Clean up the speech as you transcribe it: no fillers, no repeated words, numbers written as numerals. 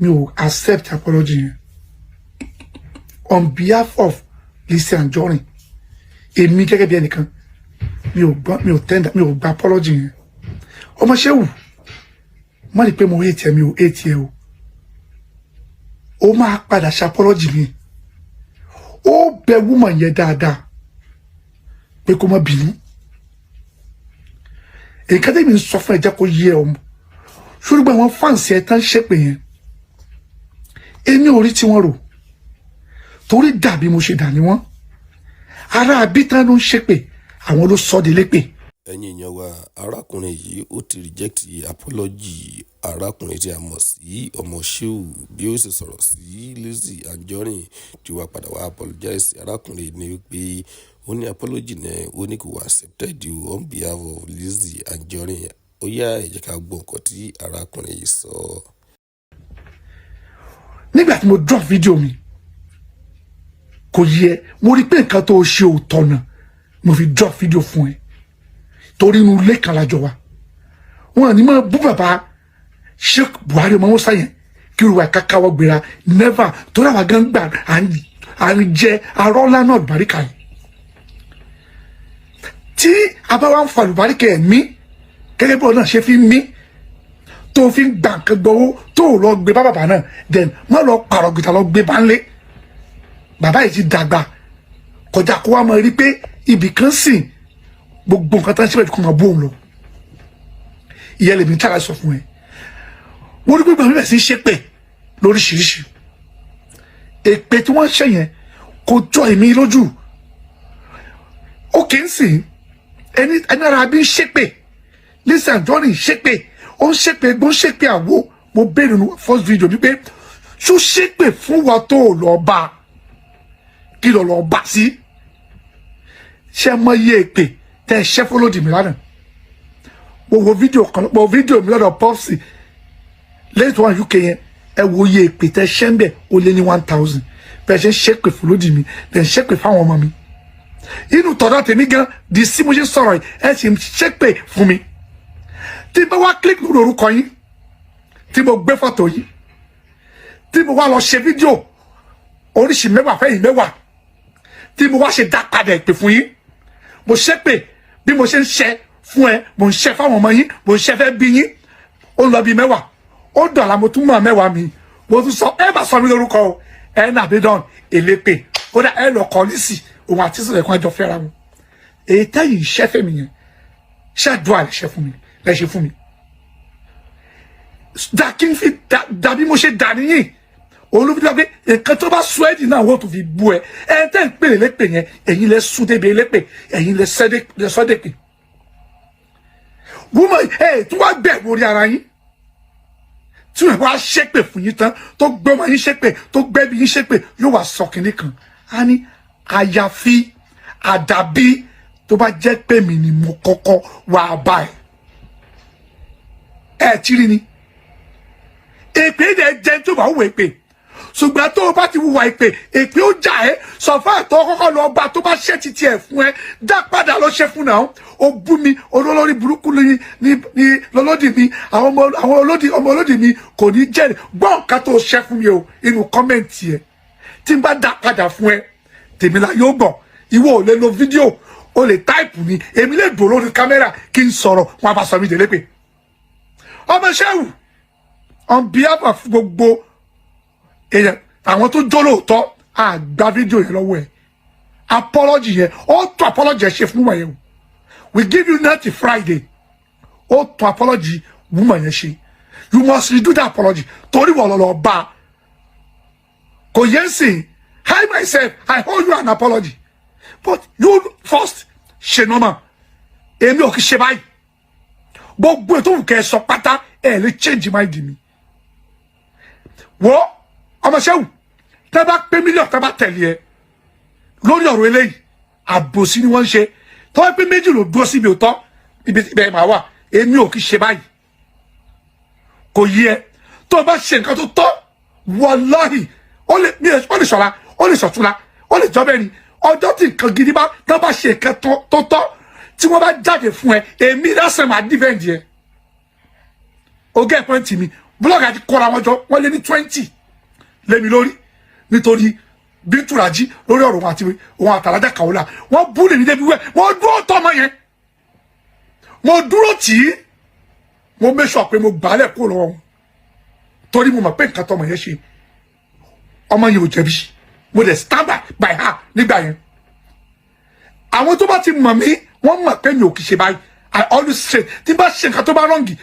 mi ò accept apology yẹn on behalf of Lizzy Anjorin èmi gẹ́gẹ́ bí ẹnìkan mi ò gba apology yẹn ọmọ Shehu má ní pé mo hate ẹ mi ò hate ẹ o ó máa padà ṣe apology mi ó bẹ woman yẹn dáadáa pé kó má bínú èyíká tẹ́mi ń sọ fún ẹ jẹ́ kó yé ọmọ ṣùgbọ́n àwọn fáǹsì ẹ̀ tán ṣépè yẹn èmi ò rí tí wọ́n rò torí dàbí mo ṣe dà ní wọ́n ará abítán ló ń ṣépè àwọn ló sọ de lépè. ẹ̀yin èèyàn wa arákùnrin yìí ó ti reject apology arákùnrin tí a mọ̀ sí ọmọ Shehu bí ó ṣe sọ̀rọ̀ sí Lizzy Anjorin tí wàá padà wá apologize arákùnrin ní wípé ó ní apology náà ó ní kò wá accepted on behalf of Lizzy Anjorin ó yá ẹ jẹ́ ká gbọ́ nǹkan tí arákùnrin yìí sọ. nígbà tí mo drop fídíò mi kò yẹ mo rí pé nǹkan tó ṣe ò tọ̀nà mo fi drop fídíò fún ẹ torí inú ilé kan lájọ wa wọn ní máa bú bàbá Sheikh Buhari ọmọ Musa yẹn kí irú wa kákáwọ́ gbéra never torí àwọn gan gbà à ń jẹ arọ́lá náà àlùbáríkà yìí tí a bá wá ń fa àlùbáríkà ẹ̀ mí gẹ́gẹ́ bí ọ̀nà ṣe fi mí tó fi ń gbà nǹkan gbowó tó lọ gbé bá bàbá náà then má lọ pààrọ̀ gìtà lọ gbé bá ń lé bàbá yìí ti dàgbà kọjá kó wá máa rí pé ibì kan sìn gbogbo nǹkan tó ń ṣe bẹ́ẹ̀ kó máa bó òun lọ ìyẹn lèmi tí a sọ fún ẹ mo rí gbogbo àmì sí ṣépè lóríṣiríṣi èpè tí wọ́n ṣe yẹn kò jọ èmi lójú ó kì í sìn ẹni ara bí ń ṣépè Lizzy Anjorin ṣépè ó ń ṣépè gbọ́n ṣépè àwo mo béèrè nu first video wípé ṣó ṣépè fún wa tó lọ bá kí lọ bá sí ṣe mọ iye èpè tẹ ṣẹ́ fọlọ́dì mi lánàá mo wo fídíò kan mo fídíò mi lọ́dọ̀ Popsi lẹ́yìn tó wà UK yẹn ẹ wo iye èpè tẹ ṣẹ́ ń bẹ̀ ó lé ní 1000 bẹ́ẹ̀ ṣe ń ṣépè fọlọ́dì mi bẹ́ẹ̀ ṣépè fáwọn ọmọ mi inú tọ̀dọ̀ tèmi gan di sí mo ṣe sọ̀rọ̀ yìí ẹ sì ń ṣépè fún mi tí mo wá click lórí orúkọ yín tí mo gbé fọ́tò yìí tí mo wá lọ ṣe fídíò oríṣi mẹ́wàá fẹ́yìn mẹ́wàá tí mo wá ṣe dá padà ìpè fún yín mo ṣépè bí mo ṣe ń ṣe fún ẹ mo ń ṣe fáwọn ọmọ yín mo ń ṣe fẹ́ bí yín ó lọ bí mẹ́wàá ó dọ̀la mo tún mọ̀ mẹ́wàá mi mo tún sọ ẹ bá sọ mi lórúkọ o ẹ nàbí dán èlépè kódà ẹ lọ kọ nísì òun àti sílẹ̀ kan ẹjọ́ fẹ́ra wọn èyí tẹ́yìn iṣẹ́ fẹ́mi yẹn ṣáàdúrà lè ṣe fún mi lè ṣe fún mi kí n fi dàbí mo ṣe dà níyìn olùfíà pé nǹkan tó bá sọ ẹ́dì náà wọ́n tó fi bú ẹ ẹ tẹ́ ń pèlè lépè yẹn ẹ̀yin lẹ sún débi lépè ẹ̀yin lẹ sọ́ dépè woman ẹ tí wàá bẹ̀ lórí ara yín tí wọ́n wá ṣépè fún yín tán tó gbọ́mọ yín ṣépè tó gbẹ́bí yín ṣépè yóò wá sọ kínní kan á ní àyàfi àdàbí tó bá jẹ́ pé mi ni mo kọ́kọ́ wá bá ẹ tí rí ni èpè dẹ̀ jẹ́ tó bá wù èpè ṣùgbọ́n tó o bá ti wùwà èpè ó jà ẹ́ sọ fún àtọ́ kọ́kọ́ lọ bá tó bá ṣe títí ẹ̀ fún ẹ dá padà lọ ṣe fún náà ó bú mi olólórí burúkú ní lọ́lọ́dì mi àwọn ọmọ olódì mi kò ní jẹ́rìí gbọ́ nǹkan tó ṣe fún mi o inú kọ́mẹ̀ntì ẹ̀ tí n bá dá padà fún ẹ tèmi la yóò gbọ́ ìwọ ò lè lo fídíò o lè táìpù ni èmi lè dò lórí kámẹ́rà kí n sọ̀rọ̀ wọn bá sọ mi délé pé ọmọ Shehu on behalf of gbogbo èèyàn àwọn tó jó lóòótọ́ àgbà fídíò yẹn lọ́wọ́ ẹ̀ apology yẹn ó tó apology ẹ̀ ṣe fún wọn yẹn o we give you next Friday ó tó apology woman yẹn ṣe you must redo that apology torí wọ́n lọ́ọ́ bá kò yẹn sìn I myself I owe you an apology but you first ṣe normal èmi ò kì í ṣe báyìí gbogbo ètò òkè ẹ sọ pátá ẹ lè change mind mi wọ́n ọmọ Shehu tẹ́ bá pé mílíọ̀nù tẹ́ bá tẹ̀lé ẹ lórí ọ̀rọ̀ eléyìí àbòsí ni wọ́n ń ṣe tọ́ pé méjì ló dúró síbi òótọ́ ibi bẹ́ẹ̀ máa wà èmi ò kì í ṣe báyìí kò yí ẹ tó o bá ṣe nǹkan tó tọ́ wàláhì ó lè ṣọ̀la ó lè ṣọ̀túnla ó lè jọ́ bẹ́ẹ̀ ni ọjọ́ tí nǹkan gidi bá tọ́ bá ṣe nǹkan tó tọ́ tí wọ́n bá jáde fún ẹ èmi lásán máa dífẹ́ǹdì ẹ ogé pọ́ǹtì mi blọọgì àti kọra wọn jọ wọn lé ní 20 lémi lórí nítorí Bintu Raji lórí ọ̀rọ̀ wọn àti wọn àtàlájà Kaola wọn bú lèmi débi wẹ wọn dúró tọmọ yẹn mo dúró tì í mo mẹsọ pé mo gbàálẹ kó lọ́wọ́ wọn torí mo mọ̀ pé nǹkan tọmọ yẹn ṣe ọmọ yẹn ò jẹ̀bi mo dẹ̀ stand by her nígbà yẹn àwọn tó bá ti mọ̀ mí wọ́n mọ̀ pé mi ò kì í ṣe báyìí I always say tí n bá ṣe nǹkan tó bá rọǹgì